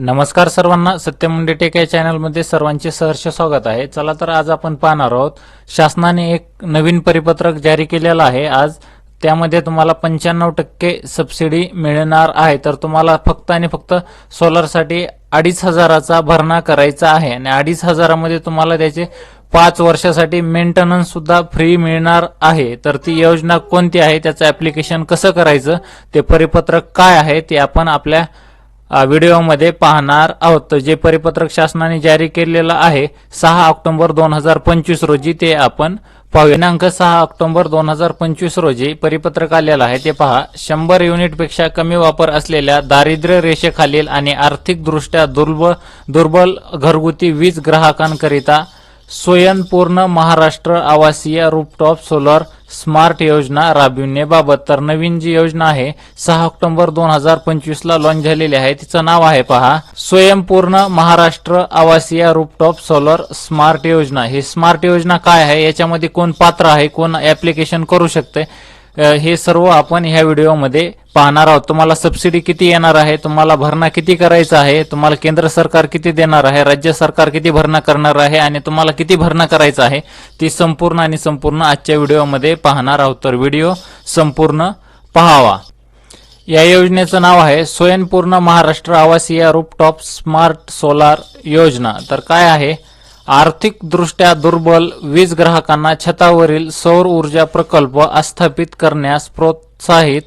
नमस्कार सर्वांना, सत्यम मुंडे टेक या चॅनलमध्ये सर्वांचे सहर्ष स्वागत आहे। चला तर आज आपण पाहणार आहोत शासनाने एक नवीन परिपत्रक जारी केलेलं आहे। आज त्यामध्ये तुम्हाला 95% सबसिडी मिळणार आहे। तर तुम्हाला फक्त आणि फक्त सोलरसाठी 2500चा भरणा करायचा आहे आणि 2500 मध्ये तुम्हाला त्याचे 5 वर्षासाठी मेंटेनन्स सुद्धा फ्री मिळणार आहे। तर ती योजना कोणती आहे, त्याचं ऍप्लिकेशन कसं करायचं, ते परिपत्रक काय आहे ते आपण आपल्या व्हिडिओमध्ये पाहणार आहोत। तर जे परिपत्रक शासनाने जारी केलेलं आहे 6 ऑक्टोबर 2025 रोजी ते आपण पाहूया। दिनांक 6 ऑक्टोबर 2025 रोजी परिपत्रक आलेलं आहे ते पहा। 100 युनिटपेक्षा कमी वापर असलेल्या दारिद्र्य रेषेखालील आणि आर्थिकदृष्ट्या दुर्बल घरगुती वीज ग्राहकांकरिता स्वयंपूर्ण महाराष्ट्र आवासीय रूफटॉप सोलर स्मार्ट योजना राबविण्याबाबत। तर नवीन जी योजना आहे 6 ऑक्टोबर 2025 ला लॉन्च झालेली आहे, तिचं नाव आहे पहा स्वयंपूर्ण महाराष्ट्र आवासीय रूफटॉप सोलर स्मार्ट योजना। ही स्मार्ट योजना काय आहे, याच्यामध्ये कोण पात्र आहे, कोण ऍप्लिकेशन करू शकते, हे सर्व आपण ह्या व्हिडिओमध्ये पाहणार आहोत। तुम्हाला सबसिडी किती येणार आहे, तुम्हाला भरणा किती करायचा आहे, तुम्हाला केंद्र सरकार किती देणार आहे, राज्य सरकार किती भरणा करणार आहे आणि तुम्हाला किती भरणा करायचा आहे, ती संपूर्ण आजच्या व्हिडिओमध्ये पाहणार आहोत। तर व्हिडिओ संपूर्ण पाहावा। या योजनेचं नाव आहे स्वयंपूर्ण महाराष्ट्र आवासीय रूफटॉप स्मार्ट सोलार योजना। तर काय आहे, आर्थिक दृष्ट्या दुर्बल वीज ग्राहकांना छतावरील सौर ऊर्जा प्रकल्प स्थापित करण्यास प्रोत्साहित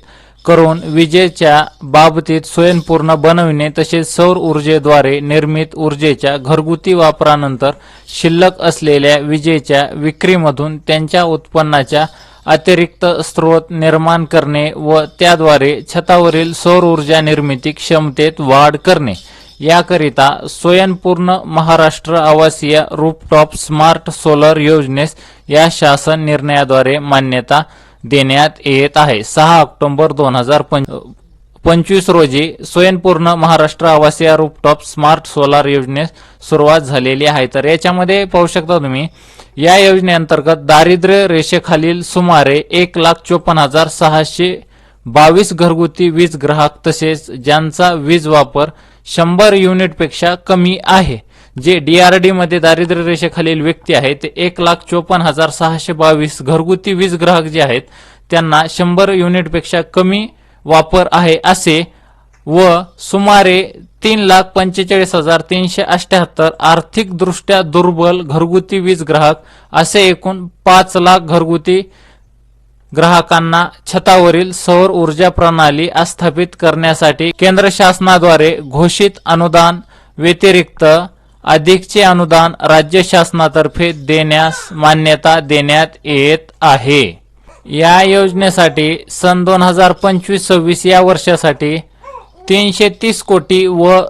करून विजेच्या बाबतीत स्वयंपूर्ण बनविणे, तसेच सौर ऊर्जेद्वारे निर्मित ऊर्जेच्या घरगुती वापरानंतर शिल्लक असलेल्या विजेच्या विक्रीमधून त्यांच्या उत्पन्नाच्या अतिरिक्त स्रोत निर्माण करणे व त्याद्वारे छतावरील सौर ऊर्जा निर्मिती क्षमतेत वाढ करणे, याकरिता स्वयंपूर्ण महाराष्ट्र आवासीय रूफटॉप स्मार्ट सोलर योजनेस या शासन निर्णयाद्वारे मान्यता देण्यात येत आहे। 6 ऑक्टोबर 2025 रोजी स्वयंपूर्ण महाराष्ट्र आवासीय रूफटॉप स्मार्ट सोलर योजनेस सुरुवात झालेली आहे। तर याच्यामध्ये पाहू शकता तुम्ही, या योजनेअंतर्गत दारिद्र्य रेषेखालील सुमारे 1,54,622 घरगुती वीज ग्राहक तसेच ज्यांचा वीज वापर 100 युनिटपेक्षा कमी आहे, जे डीआरडी मध्ये दारिद्र्य रेषेखालील व्यक्ती आहेत, ते 1,54,622 घरगुती वीज ग्राहक जे आहेत त्यांना 100 युनिटपेक्षा कमी वापर आहे असे व सुमारे 3,45,378 आर्थिक दृष्ट्या दुर्बल घरगुती वीज ग्राहक असे एकूण 5 लाख घरगुती ग्राहकांना छतावरील सौर ऊर्जा प्रणाली स्थापित करण्यासाठी केंद्र शासनाद्वारे घोषित अनुदान व्यतिरिक्त अधिकचे अनुदान राज्य शासनातर्फे देण्यास मान्यता देण्यात येत आहे। या योजनेसाठी सन 2025-26 या वर्षासाठी 330 कोटी व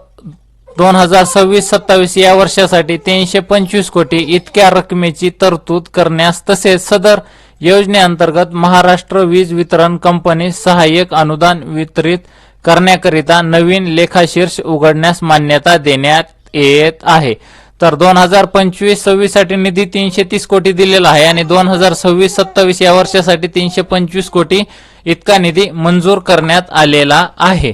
2026-27 या वर्षासाठी 325 कोटी इतक्या रकमेची तरतूद करण्यास तसेच सदर योजनेअंतर्गत महाराष्ट्र वीज वितरण कंपनी सहाय्यक अनुदान वितरित करण्याकरिता नवीन लेखाशीर्ष उघडण्यास मान्यता देण्यात येत आहे। तर 2025-26 साठी निधी 330 कोटी दिलेला आहे आणि 2026-27 या वर्षासाठी 325 कोटी इतका निधी मंजूर करण्यात आलेला आहे।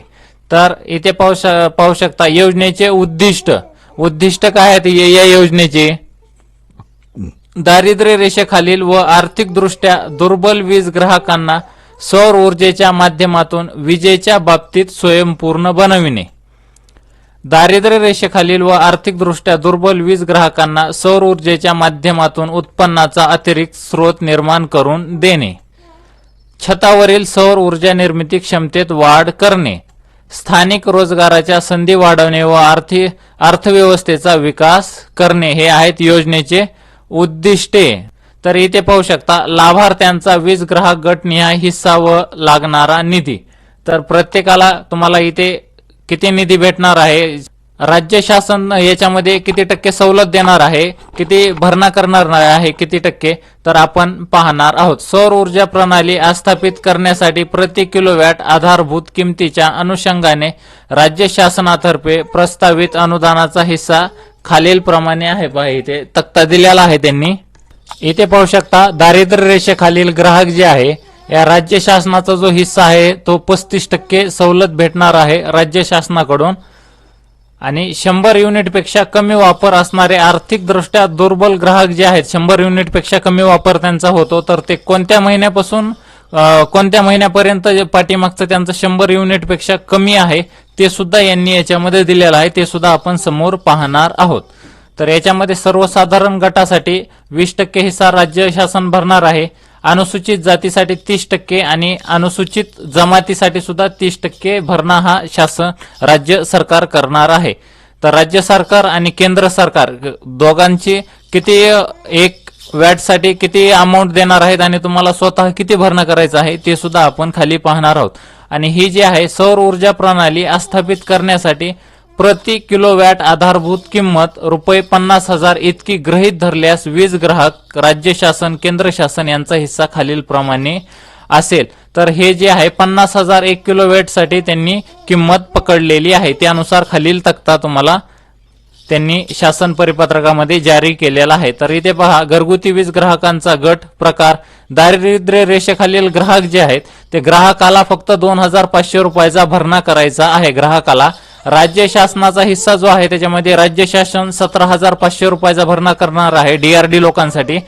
तर इथे पाहू शकता योजनेचे उद्दिष्ट काय आहे या योजनेचे, दारिद्र्य रेषेखालील व आर्थिकदृष्ट्या दुर्बल वीज ग्राहकांना सौर ऊर्जेच्या माध्यमातून विजेच्या बाबतीत स्वयंपूर्ण बनविणे, दारिद्र्य रेषेखालील व आर्थिकदृष्ट्या दुर्बल वीज ग्राहकांना सौर ऊर्जेच्या माध्यमातून उत्पन्नाचा अतिरिक्त स्रोत निर्माण करून देणे, छतावरील सौर ऊर्जा निर्मिती क्षमतेत वाढ करणे, स्थानिक रोजगाराच्या संधी वाढवणे व अर्थव्यवस्थेचा विकास करणे, हे आहेत योजनेचे उद्दिष्टे। तर इथे पाहू शकता लाभार्थ्यांचा वीज ग्राहक गटनिहाय हिस्सा व लागणारा निधी। तर प्रत्येकाला तुम्हाला इथे किती निधी भेटणार आहे, राज्य शासन याच्यामध्ये किती टक्के सवलत देणार आहे, किती भरणा करणार आहे, किती टक्के, तर आपण पाहणार आहोत। सौर ऊर्जा प्रणाली स्थापित करण्यासाठी प्रति किलोवॅट आधारभूत किमतीच्या अनुषंगाने राज्य शासनातर्फे प्रस्तावित अनुदानाचा हिस्सा खालील प्रमाणे आहे। पहा इथे तक्ता दिलेला आहे त्यांनी। इथे पाहू शकता दारिद्र्य रेषेखालील ग्राहक जे आहे या राज्य शासनाचा जो हिस्सा आहे तो 35% सवलत भेटणार आहे राज्य शासनाकडून। आणि 100 युनिटपेक्षा कमी वापर असणारे आर्थिकदृष्ट्या दुर्बल ग्राहक जे आहेत, 100 युनिटपेक्षा कमी वापर त्यांचा होतो, तर ते कोणत्या महिन्यापासून कोणत्या महिन्यापर्यंत पाठीमागचं त्यांचं 100 युनिटपेक्षा कमी आहे ते सुद्धा यांनी याच्यामध्ये दिलेलं आहे, ते सुद्धा आपण समोर पाहणार आहोत. तर याच्यामध्ये सर्वसाधारण गटासाठी 20% हिस्सा राज्य शासन भरणार आहे, अनुसूचित जातीसाठी 30% आणि अनुसूचित जमातीसाठी सुद्धा 30% भरणा हा राज्य सरकार करणार आहे. तर राज्य सरकार आणि केंद्र सरकार दोघांची किती एक वॅटसाठी किती अमाऊंट देणार आहेत आणि तुम्हाला स्वतः किती भरणा करायचा आहे ते सुद्धा आपण खाली पाहणार आहोत. आणि ही जी आहे सौर ऊर्जा प्रणाली आस्थापित करण्यासाठी प्रति किलोवॅट आधारभूत किंमत ₹50,000 इतकी गृहीत धरल्यास वीज ग्राहक, राज्य शासन, केंद्र शासन यांचा हिस्सा खालील प्रमाणे असेल. तर हे जे आहे 50,000 1 किलोवॅट साठी त्यांनी किंमत पकडलेली आहे, त्यानुसार खालील तक्ता तुम्हाला त्यांनी शासन परिपत्रकामध्ये जारी केलेला आहे. तर इथे पहा, घरगुती वीज ग्राहकांचा गट प्रकार, दारिद्र्य रेषेखालील ग्राहक जे आहेत ते ग्राहकाला फक्त ₹2,500 भरणा करायचा आहे. ग्राहकाला राज्य शासनाचा हिस्सा जो आहे त्याच्यामध्ये राज्य शासन ₹17,500 भरणा करणार आहे DRD लोकांसाठी,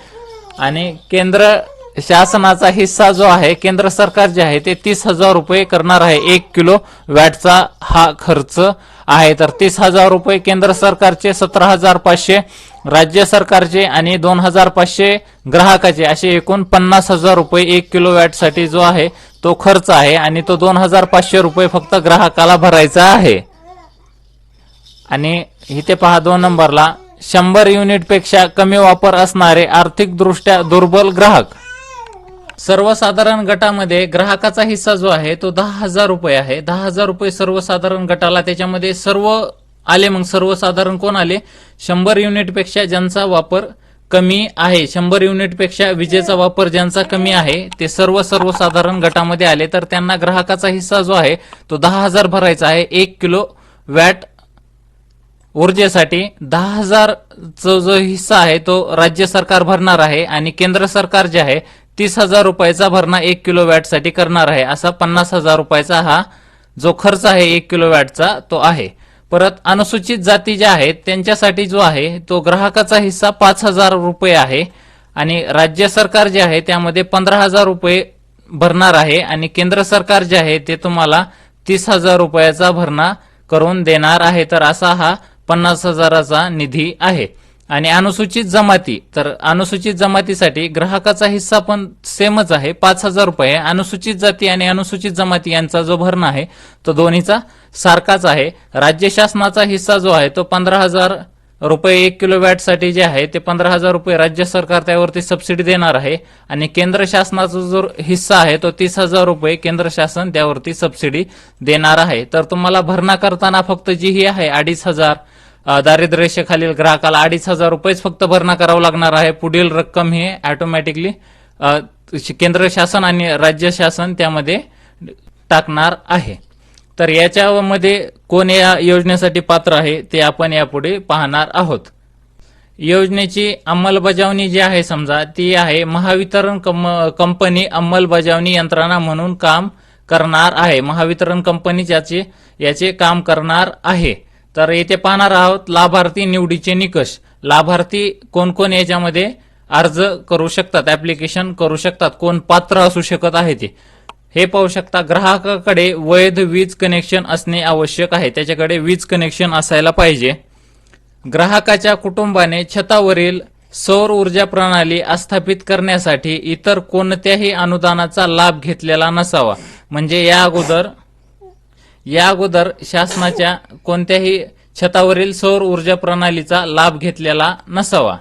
आणि केंद्र शासनाचा हिस्सा जो आहे, केंद्र सरकार जे आहे ते ₹30,000 करणार आहे. 1 किलो वॅटचा हा खर्च आहे. तर ₹30,000 केंद्र सरकारचे, 17,500 राज्य सरकारचे आणि 2,500 ग्राहकाचे, असे एकूण ₹50,000 1 किलो वॅट साठी जो आहे तो खर्च आहे, आणि तो ₹2,500 फक्त ग्राहकाला भरायचा आहे. आणि इथे पहा 2 नंबरला 100 युनिटपेक्षा कमी वापर असणारे आर्थिकदृष्ट्या दुर्बल ग्राहक. सर्वसाधारण गटामध्ये ग्राहकाचा हिस्सा जो आहे तो ₹10,000 आहे. ₹10,000 सर्वसाधारण गटाला, त्याच्यामध्ये सर्व आले. मग सर्वसाधारण कोण आले? 100 युनिटपेक्षा ज्यांचा वापर कमी आहे, 100 युनिटपेक्षा विजेचा वापर ज्यांचा कमी आहे ते सर्वसाधारण गटामध्ये आले. तर त्यांना ग्राहकाचा हिस्सा जो आहे तो 10,000 भरायचा आहे. 1 किलो वॅट ऊर्जेसाठी 10,000 जो हिस्सा आहे तो राज्य सरकार भरणार आहे, आणि केंद्र सरकार जे आहे ₹30,000 भरणा 1 किलो वॅट साठी करणार आहे. असा ₹50,000 हा जो खर्च आहे 1 किलो वॅटचा तो आहे. परत अनुसूचित जाती ज्या आहेत त्यांच्यासाठी जो आहे तो ग्राहकाचा हिस्सा ₹5,000 आहे, आणि राज्य सरकार जे आहे त्यामध्ये ₹15,000 भरणार आहे, आणि केंद्र सरकार जे आहे ते तुम्हाला ₹30,000 भरणा करून देणार आहे. तर असा हा 50,000चा निधी आहे. आणि अनुसूचित जमाती, तर अनुसूचित जमातीसाठी ग्राहकाचा हिस्सा पण सेमच आहे, ₹5,000. अनुसूचित जाती आणि अनुसूचित जमाती यांचा जो भरणा आहे तो दोन्हीचा सारखाच आहे. राज्य शासनाचा हिस्सा जो आहे तो ₹15,000 1 किलो वॅट साठी जे आहे ते ₹15,000 राज्य सरकार त्यावरती सबसिडी देणार आहे, आणि केंद्र शासनाचा जो हिस्सा आहे तो ₹30,000 केंद्र शासन त्यावरती सबसिडी देणार आहे. तर तुम्हाला भरणा करताना फक्त जी ही आहे 2,500, दारिद्र्य रेषेखालील ग्राहकाला ₹2,500 फक्त भरणा करावं लागणार आहे. पुढील रक्कम हे ऑटोमॅटिकली केंद्र शासन आणि राज्य शासन त्यामध्ये टाकणार आहे. तर याच्यामध्ये कोण या योजनेसाठी पात्र आहे ते आपण यापुढे पाहणार आहोत. योजनेची अंमलबजावणी जी आहे समजा ती आहे महावितरण कंपनी अंमलबजावणी यंत्रणा म्हणून काम करणार आहे. महावितरण कंपनी याचे काम करणार आहे. तर येथे पाहणार आहोत लाभार्थी निवडीचे निकष. लाभार्थी कोण कोण याच्यामध्ये अर्ज करू शकतात, ऍप्लिकेशन करू शकतात, कोण पात्र असू शकत आहे ते हे पाहू शकता. ग्राहकाकडे वैध वीज कनेक्शन असणे आवश्यक आहे, त्याच्याकडे वीज कनेक्शन असायला पाहिजे. ग्राहकाच्या कुटुंबाने छतावरील सौर ऊर्जा प्रणाली आस्थापित करण्यासाठी इतर कोणत्याही अनुदानाचा लाभ घेतलेला नसावा. म्हणजे या अगोदर शासनाच्या कोणत्याही छतावरील सौर ऊर्जा प्रणालीचा लाभ घेतलेला नसावा.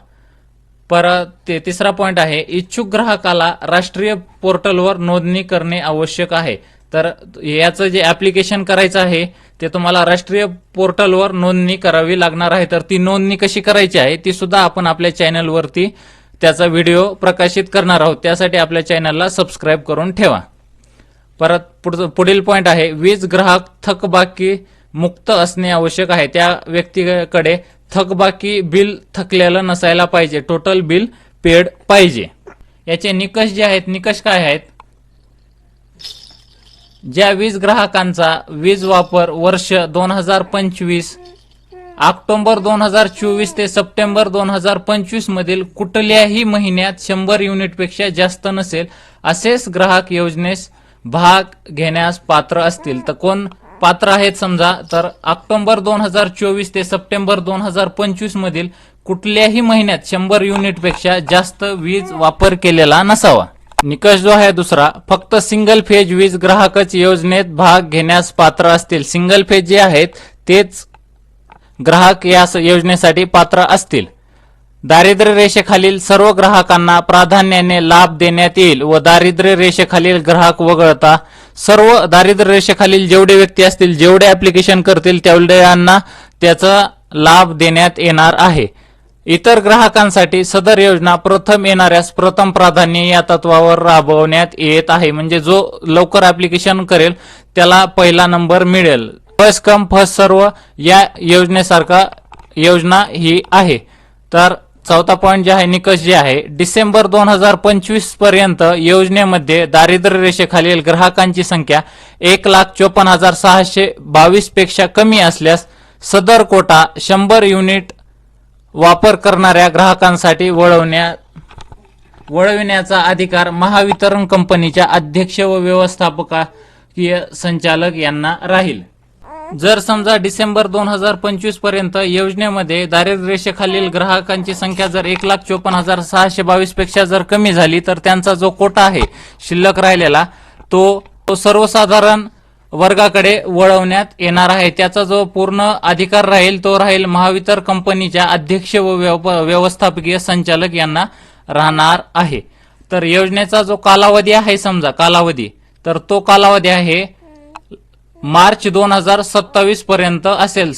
परत तिसरा पॉइंट आहे, इच्छुक ग्राहकाला राष्ट्रीय पोर्टलवर नोंदणी करणे आवश्यक आहे. तर याचं जे ऍप्लिकेशन करायचं आहे ते तुम्हाला राष्ट्रीय पोर्टलवर नोंदणी करावी लागणार आहे. तर ती नोंदणी कशी करायची आहे ती सुद्धा आपण आपल्या चॅनलवरती त्याचा व्हिडिओ प्रकाशित करणार आहोत. त्यासाठी आपल्या चॅनलला सबस्क्राईब करून ठेवा. परत पुढील पॉइंट आहे, वीज ग्राहक थकबाकी मुक्त असणे आवश्यक आहे. त्या व्यक्तीकडे थकबाकी बिल थकलेलं नसायला पाहिजे, टोटल बिल पेड पाहिजे. याचे निकष जे आहेत, निकष काय आहेत? ज्या वीज ग्राहकांचा वीज वापर वर्ष 2025 ऑक्टोबर 2024 ते सप्टेंबर 2025 मधील कुठल्याही महिन्यात 100 युनिटपेक्षा जास्त नसेल असेच ग्राहक योजनेस भाग घेण्यास पात्र असतील. तर कोण पात्र आहेत समजा, तर ऑक्टोबर 2024 ते सप्टेंबर 2025 मधील कुठल्याही महिन्यात 100 युनिटपेक्षा जास्त वीज वापर केलेला नसावा. निकष जो आहे दुसरा, फक्त सिंगल फेज वीज ग्राहकच योजनेत भाग घेण्यास पात्र असतील. सिंगल फेज जे आहेत तेच ग्राहक या योजनेसाठी पात्र असतील. दारिद्र्य रेषेखालील सर्व ग्राहकांना प्राधान्याने लाभ देण्यात येईल व दारिद्र्य रेषेखालील ग्राहक वगळता सर्व दारिद्र्य रेषेखालील जेवढे व्यक्ती असतील, जेवढे ऍप्लिकेशन करतील तेवढ्यांना त्याचा लाभ देण्यात येणार आहे. इतर ग्राहकांसाठी सदर योजना प्रथम येणाऱ्यास प्रथम प्राधान्य या तत्वावर राबवण्यात येत आहे. म्हणजे जो लवकर ऍप्लिकेशन करेल त्याला पहिला नंबर मिळेल. फर्स्ट कम फर्स्ट सर्व या योजनेसारखा योजना ही आहे. तर चौथा पॉइंट जे आहे, निकष जे आहे, डिसेंबर 2025 पर्यंत योजनेमध्ये दारिद्र्य रेषेखालील ग्राहकांची संख्या 1,54,622 पेक्षा कमी असल्यास सदर कोटा 100 युनिट वापर करणाऱ्या ग्राहकांसाठी वळविण्याचा अधिकार महावितरण कंपनीच्या अध्यक्ष व व्यवस्थापकीय संचालक यांना राहील. जर समजा डिसेंबर 2025 पर्यंत योजनेमध्ये दारिद्र्य रेषेखालील ग्राहकांची संख्या जर 1,54,622 पेक्षा जर कमी झाली तर त्यांचा जो कोटा आहे शिल्लक राहिलेला तो सर्वसाधारण वर्गाकडे वळवण्यात येणार आहे. त्याचा जो पूर्ण अधिकार राहील तो राहील महावितरण कंपनीच्या अध्यक्ष व व्यवस्थापकीय संचालक यांना राहणार आहे. तर योजनेचा जो कालावधी आहे समजा कालावधी, तर तो कालावधी आहे मार्च 2027 पर्यंत असेल.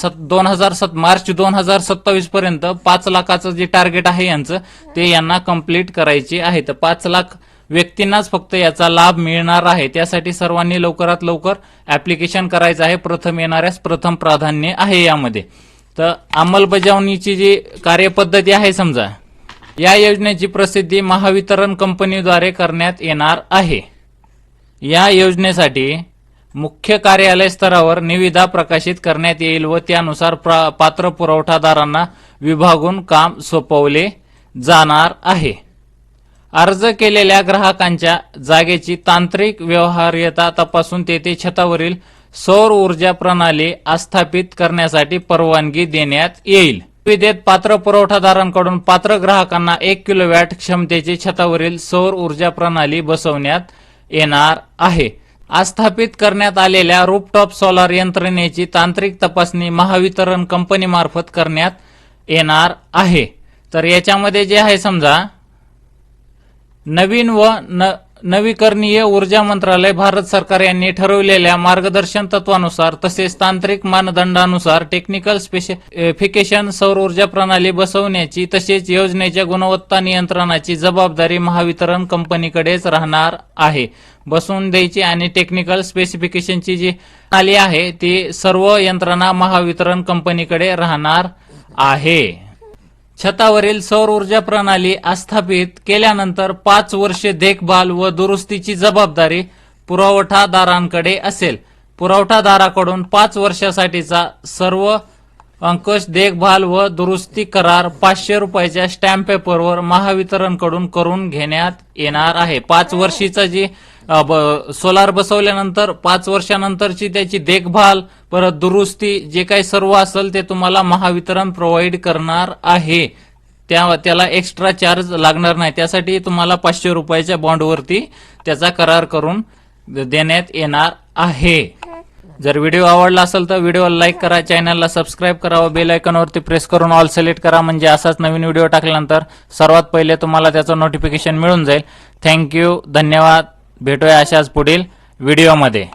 मार्च 2027 पर्यंत 5 लाखाचं जे टार्गेट आहे यांचं ते यांना कंप्लीट करायचे आहे. तर 5 लाख व्यक्तींनाच फक्त याचा लाभ मिळणार आहे. त्यासाठी सर्वांनी लवकरात लवकर ऍप्लिकेशन करायचं आहे. प्रथम येणाऱ्यास प्रथम प्राधान्य आहे यामध्ये. तर अंमलबजावणीची जी कार्यपद्धती आहे समजा, या योजनेची प्रसिद्धी महावितरण कंपनीद्वारे करण्यात येणार आहे. या योजनेसाठी मुख्य कार्यालय स्तरावर निविदा प्रकाशित करण्यात येईल व त्यानुसार पात्र पुरवठादारांना विभागून काम सोपवले जाणार आहे. अर्ज केलेल्या ग्राहकांच्या जागेची तांत्रिक व्यवहार्यता तपासून तेथे छतावरील सौर ऊर्जा प्रणाली आस्थापित करण्यासाठी परवानगी देण्यात येईल. निविदेत पात्र पुरवठादारांकडून पात्र ग्राहकांना 1 किलोवॅट क्षमतेची छतावरील सौर ऊर्जा प्रणाली बसवण्यात येणार आहे. आस्थापित करण्यात आलेल्या रूफटॉप सोलार यंत्रणेची तांत्रिक तपासणी महावितरण कंपनीमार्फत करण्यात येणार आहे. तर याच्यामध्ये जे आहे समजा, नवीन व नवीकरणीय ऊर्जा मंत्रालय भारत सरकार यांनी ठरवलेल्या मार्गदर्शन तत्वानुसार तसेच तांत्रिक मानदंडानुसार टेक्निकल स्पेसिफिकेशन सौर ऊर्जा प्रणाली बसवण्याची तसेच योजनेच्या गुणवत्ता नियंत्रणाची जबाबदारी महावितरण कंपनीकडेच राहणार आहे. बसवून द्यायची आणि टेक्निकल स्पेसिफिकेशनची जी प्रणाली आहे ती सर्व यंत्रणा महावितरण कंपनीकडे राहणार आहे. छतावरील सौर ऊर्जा प्रणाली आस्थापित केल्यानंतर 5 वर्षे देखभाल व दुरुस्तीची जबाबदारी पुरवठादारांकडे असेल. पुरवठादाराकडून 5 वर्षासाठीचा सर्व अंकुश देखभाल व दुरुस्ती करार 500 रुपयाच्या स्टॅम्प पेपरवर महावितरणकडून करून घेण्यात येणार आहे. 5 वर्षीचा जी सोलार बसवल्यानंतर 5 वर्षानंतरची त्याची देखभाल परत दुरुस्ती जे काही सर्व असेल ते तुम्हाला महावितरण प्रोव्हाइड करणार आहे. त्याला एक्स्ट्रा चार्ज लागणार नाही. त्यासाठी तुम्हाला 500 रुपयाच्या बॉन्डवरती त्याचा करार करून देण्यात येणार आहे. जर व्हिडिओ आवडला असेल तर व्हिडिओला लाईक करा, चॅनलला सबस्क्राईब करा व बेल आयकॉनवरती प्रेस करून ऑल सिलेक्ट करा. म्हणजे असाच नवीन व्हिडिओ टाकल्यानंतर सर्वात पहिले तुम्हाला त्याचं नोटिफिकेशन मिळून जाईल. थँक्यू, धन्यवाद. भेटूया अशाच पुढील व्हिडिओमध्ये.